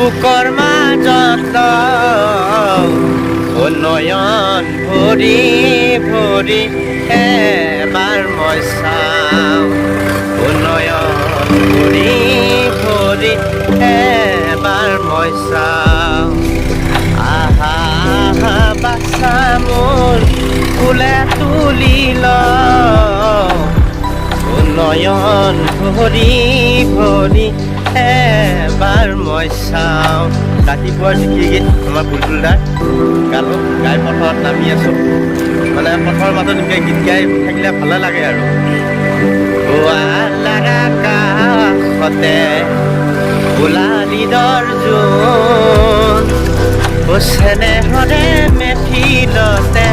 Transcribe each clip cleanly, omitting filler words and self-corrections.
দুখৰ মাজত নয়ন ভৰি ভৰি এবাৰ মই চাওঁ নয়ন ভৰি ভৰি এবাৰ মই চাওঁ আহা আহা বাছা মোৰ ফুলে তুলি নয়ন ভৰি ভৰি এবাৰ মই চাওঁ ৰাতিপুৱাৰ যিখিনি গীত আমাৰ বুলবুলদাৰ গালোঁ গাই পথাৰত নামি আছোঁ মানে পথাৰৰ মাজত এনেকৈ গীত গাই থাকিলে ভালে লাগে আৰু লাগা কাষতে ওলালি দৰ্জোন চেনেহৰে মেথিলতে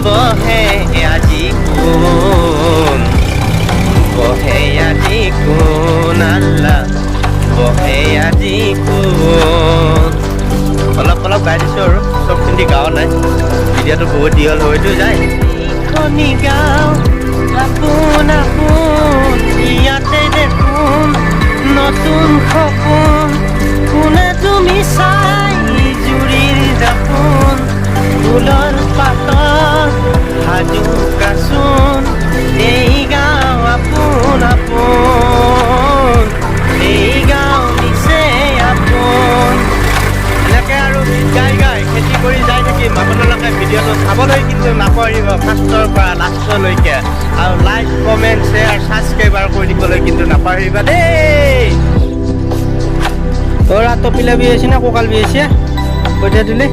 বহে আজি কোন বহে আজি কোন আল্লাহ বহে আজি কোন অলপ অলপ গাই দিছোঁ আৰু চবখিনি গাঁও নাই ভিডিঅ'টো বহুত দীঘল হয়তো যায় খনি গাঁও আপোন আপোন ইয়াতে দেখোন নতুন সপোন কোনে তুমি চাই জুৰিৰ দাপোন ফুলৰ পাতত সাজু কাচোন এই গাঁও আপোন আপোন এই গাঁও নিচে আপোন এনেকৈ আৰু গাই গাই খেতি কৰি যাই থাকিম আপোনালোকে ভিডিঅ'টো চাবলৈ কিন্তু নাপাহৰিব ফাৰ্ষ্টৰ পৰা লাষ্টলৈকে আৰু লাইক কমেণ্ট শ্বেয়াৰ ছাবস্ক্ৰাইবাৰ কৰি দিবলৈ কিন্তু নাপাহৰিবা দেই তোরা তপিলা বিয়েছি না কোকাল বিয়েছি কইটা দিলে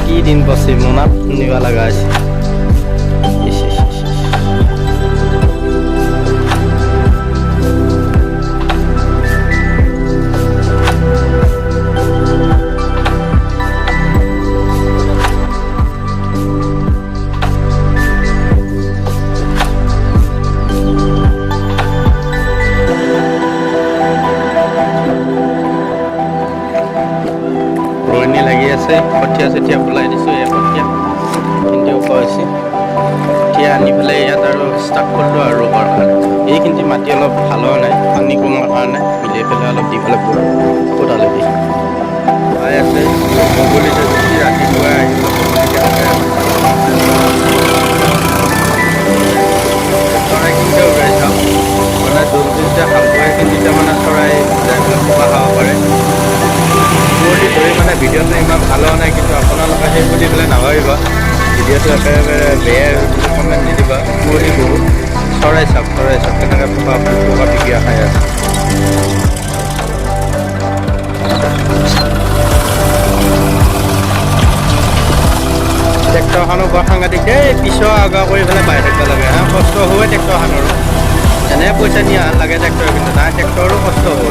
কি দিন বসে মনাত নিবা লাগা আছে কঠীয়া চঠীয়া পেলাই দিছোঁ এই কঠীয়া কিন্তু কৈছে কঠীয়া আনি পেলাই ইয়াত আৰু ষ্টাৰ্ট কৰিলোঁ আৰু ৰুবৰ কাৰণে এইখিনি মাটি অলপ ভাল হোৱা নাই পানী কমাৰ কাৰণে মিলাই পেলাই অলপ দি পেলাই কোদালে দি পাই আছে বগলীটো বেছি ৰাতিপুৱাই আহিব চৰাই কিন্তু ওলাই চাওঁ মানে দৌল যেতিয়া হাল বাই কিন্তু মানে চৰাই যাই পেলাই খোৱা খাব পাৰে ধৰি মানে ভিডিঅ'টো ইমান ভাল হোৱা নাই কিন্তু আপোনালোকে সেই বুলি পেলাই নাভাবিবা ভিডিঅ'টো একেবাৰে বেয়া বুলি কমেণ্ট দি দিবা কুঁৱলী বহুত চৰাই চাওক কেনেকৈ পকা বিকিয়া খাই আছে ট্ৰেক্টৰখনো বৰ সাংঘাতিক দেই পিছৰ আগা কৰি পেলাই বাই থাকিব লাগে হা কষ্ট হয় ট্ৰেক্টৰখনৰো এনে পইচা নিয়া লাগে ট্ৰেক্টৰ কিন্তু নাই ট্ৰেক্টৰো কষ্ট হ'ব